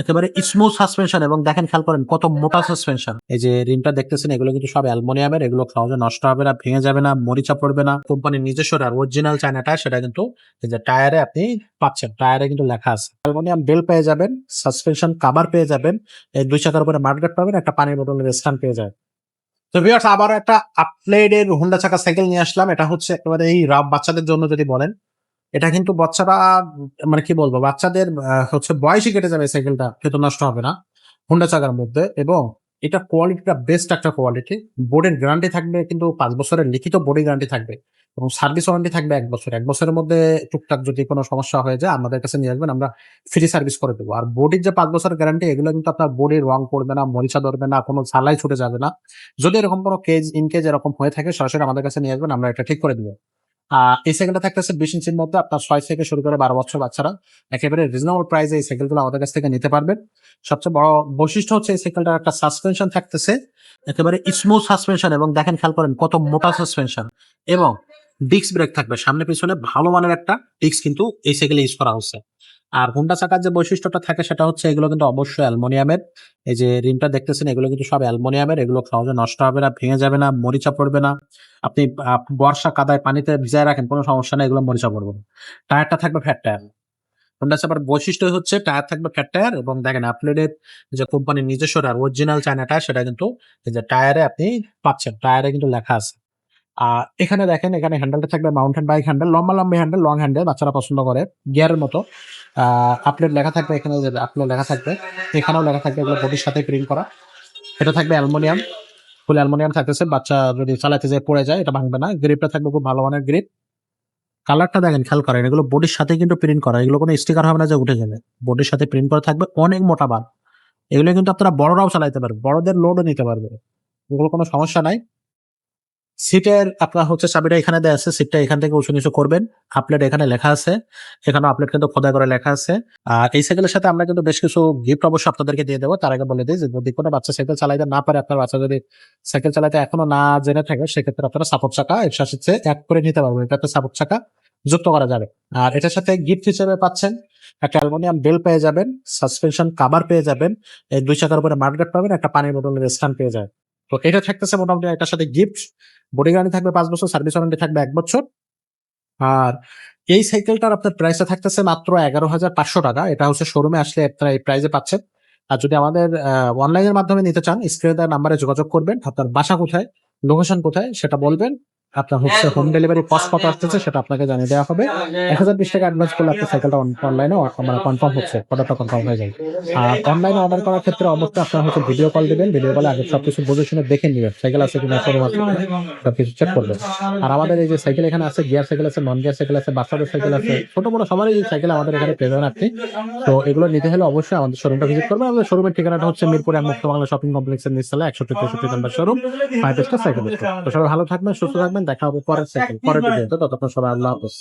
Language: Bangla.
একেবারে স্মুথ সাসপেনশন এবং দেখেন খেয়াল করেন কত মোটা সাসপেনশন। এই যে রিমটা দেখতেছেন এগুলো কিন্তু সব অ্যালুমিনিয়ামের, এগুলো সহজে নষ্ট হবে না, ভেঙে যাবে না, মরিচা পড়বে না। কোম্পানির নিজস্ব অরিজিনাল চায়না টায়ার, সেটা কিন্তু এই যে টায়ারে আপনি পাচ্ছেন, টায়ারে কিন্তু লেখা আছে। অ্যালুমিনিয়াম বেল পেয়ে যাবেন, সাসপেনশন কভার পেয়ে যাবেন, এই দুই চাকার উপরে মাডগার্ড পাবেন, একটা পানির বোতলের স্ট্যান্ড পেয়ে যাবেন। তো ভিউয়ার্স, আবারও একটা আপগ্রেডের হোন্ডা চাকা সাইকেল নিয়ে আসলাম। এটা হচ্ছে একেবারে এই রাব বাচ্চাদের জন্য যদি বলেন, এটা কিন্তু বাচ্চারা মানে কি বলবো, বাচ্চাদের হচ্ছে বয়সই কেটে যাবে, সাইকেলটা কিন্তু নষ্ট হবে না হোন্ডা চাকার মধ্যে। এবং এটা কোয়ালিটিটা বেস্ট একটা কোয়ালিটি। বোর্ডের গ্যারান্টি থাকবে কিন্তু 5 বছরের লিখিত বোর্ডের গ্যারান্টি থাকবে, এবং সার্ভিস ওয়ারেন্টি থাকবে 1 বছর। 1 বছরের মধ্যে টুকটাক যদি কোনো সমস্যা হয়ে যায় আমাদের কাছে নিয়ে আসবেন, আমরা ফ্রি সার্ভিস করে দেবো। আর বোর্ডের যে 5 বছরের গ্যারান্টি, এগুলো কিন্তু আপনার বোর্ডের রং পড়বে না, মরিচা ধরবে না, কোনো ঝালাই ছুটে যাবে না। যদি এরকম কোনো কেজ এরকম হয়ে থাকে, সরাসরি আমাদের কাছে নিয়ে আসবেন, আমরা এটা ঠিক করে দেবো। এই সাইকেলটা থাকতেছে 20 ইঞ্চির মধ্যে, আপনার 6 থেকে শুরু করে 12 বছর বাচ্চারা একেবারে রিজনেবল প্রাইসে এই সাইকেলগুলো আমাদের কাছ থেকে নিতে পারবেন। সবচেয়ে বড় বৈশিষ্ট্য হচ্ছে এই সাইকেলটার একটা সাসপেনশন থাকতেছে, একেবারে স্মুথ সাসপেনশন এবং দেখেন খেয়াল করেন কত মোটা সাসপেনশন। এবং ডিস্ক ব্রেক থাকবে সামনে পিছনে, ভালো মানের একটা ডিস্ক কিন্তু এই সাইকেলে ইউজ করা হচ্ছে। আর হোন্ডা চাকার যে বৈশিষ্ট্যটা থাকে সেটা হচ্ছে এগুলো কিন্তু অবশ্যই অ্যালুমিনিয়ামের। এই যে রিমটা দেখতেছেন এগুলো কিন্তু সব অ্যালুমিনিয়ামের, এগুলো সহজে নষ্ট হবে না, ভেঙে যাবে না, মরিচা পড়বে না। আপনি বর্ষা কাদায় পানিতে ভিজায় রাখেন, কোনো সমস্যা নেই, এগুলো মরিচা পড়বে না। টায়ারটা থাকবে ফ্যাট টায়ার। হোন্ডা চাপার বৈশিষ্ট্য হচ্ছে টায়ার থাকবে ফ্যাট টায়ার, এবং দেখেন আপগ্রেডের যে কোম্পানির নিজস্ব অরিজিনাল চায়না টায়ার, সেটা কিন্তু এই যে টায়ারে আপনি পাচ্ছেন, টায়ারে কিন্তু লেখা আছে। আর এখানে দেখেন, এখানে হ্যান্ডেলটা থাকবে মাউন্টেন বাইক হ্যান্ডেল, লম্বা লম্বা হ্যান্ডেল, লং হ্যান্ডেল, বাচ্চারা পছন্দ করে, গিয়ারের মতো। আপডেট লেখা থাকবে এখানে, যে আপডেট লেখা থাকবে, এখানেও লেখা থাকবে, এগুলো বডির সাথে প্রিন্ট করা। এটা থাকবে অ্যালুমিনিয়াম, ফুল অ্যালুমিনিয়াম থাকতেছে, বাচ্চা যদি চালাতে যায় পড়ে যায়, এটা ভাঙবে না। গ্রিপটা থাকবে খুব ভালো মানের গ্রিপ। কালারটা দেখেন খেয়াল করেন, এগুলো বডির সাথে কিন্তু প্রিন্ট করা, এগুলো কোনো স্টিকার হবে না যে উঠে যাবে, বডির সাথে প্রিন্ট করা থাকবে, অনেক মোটা বার। এগুলো কিন্তু আপনারা বড়রাও চালাতে পারবে, বড়দের লোডও নিতে পারবে, এগুলো কোনো সমস্যা নাই। সিটের আপনার হচ্ছে চাবিটা এখানে দেওয়া আছে, সিটটা এখান থেকে উঁচু নিচু করবেন। আপডেট এখানে লেখা আছে, এখানে আপডেট কিন্তু খোদাই করে লেখা আছে। আর এই সাইকেলের সাথে আমরা কিন্তু বেশ কিছু গিফট অবশ্যই আপনাদেরকে দিয়ে দেবো। তার আগে বলে দিই যে যদি কোনো বাচ্চা সাইকেল চালাইতে না পারে, আপনার বাচ্চা যদি সাইকেল চালাতে এখনো না জেনে থাকে, সেক্ষেত্রে আপনারা সাপোর্ট চাকা এর সাথে এক করে নিতে পারবেন, এটাতে সাপোর্ট চাকা যুক্ত করা যাবে। আর এটার সাথে গিফট হিসেবে পাচ্ছেন একটা অ্যালুমিনিয়াম বেল পেয়ে যাবেন, সাসপেনশন কভার পেয়ে যাবেন, এই দুই চাকার উপরে মাডগার্ড পাবেন, একটা পানির বোতলের স্ট্যান্ড পেয়ে যাবেন। তো এটা থাকতেছে মোটামুটি এটার সাথে গিফট। বডি গ্যারান্টি থাকবে 5 বছর, সার্ভিস ওয়ারেন্টি থাকবে 1 বছর। আর এই সাইকেলটার আপনার প্রাইসটা থাকতেছে মাত্র 11,500 টাকা। এটা হচ্ছে শোরুমে আসলে আপনারা এই প্রাইসে পাচ্ছেন। আর যদি আমাদের অনলাইনের মাধ্যমে নিতে চান, স্ক্রিনে দেওয়া নাম্বারে যোগাযোগ করবেন, আপনার বাসা কোথায়, লোকেশন কোথায় সেটা বলবেন, আপনার হচ্ছে হোম ডেলিভারি কস্ট কত আসতেছে সেটা আপনাকে জানিয়ে দেওয়া হবে। 1,020 টাকা অ্যাডভান্স করলে আপনার সাইকেলটা অনলাইনে মানে কনফার্ম হচ্ছে, অর্ডারটা কনফার্ম হয়ে যায়। আর অনলাইনে অর্ডার করার ক্ষেত্রে অবশ্যই আপনার হচ্ছে ভিডিও কল দিবেন, ভিডিও কলে আগে সবকিছু বুঝে শুনে দেখে নিবেন, সাইকেল আছে কিনা, শোরুম আছে কিনা, সবকিছু চেক করবেন। আর আমাদের এই যে সাইকেল এখানে আছে, গিয়ার সাইকেল আছে, নন গিয়ার সাইকেল আছে, বাচ্চাদের সাইকেল আছে, ছোট বড় সবারই এই সাইকেল আমাদের এখানে পেয়ে যাবেন আপনি। তো এগুলো নিতে হলে অবশ্যই আমাদের শোরুমটা ভিজিট করবেন। আমাদের শোরুমের ঠিকানাটা হচ্ছে মিরপুরে মুক্ত বাংলা শপিং কমপ্লেক্সের নিচতলা 61-63 নম্বর শোরুম, 5 স্টার সাইকেল স্টোর। তো সবাই ভালো থাকবেন, সুস্থ থাকবেন, দেখা হবে পরের ভিডিওতে। ততক্ষণ সবাই আল্লাহ হাফেজ।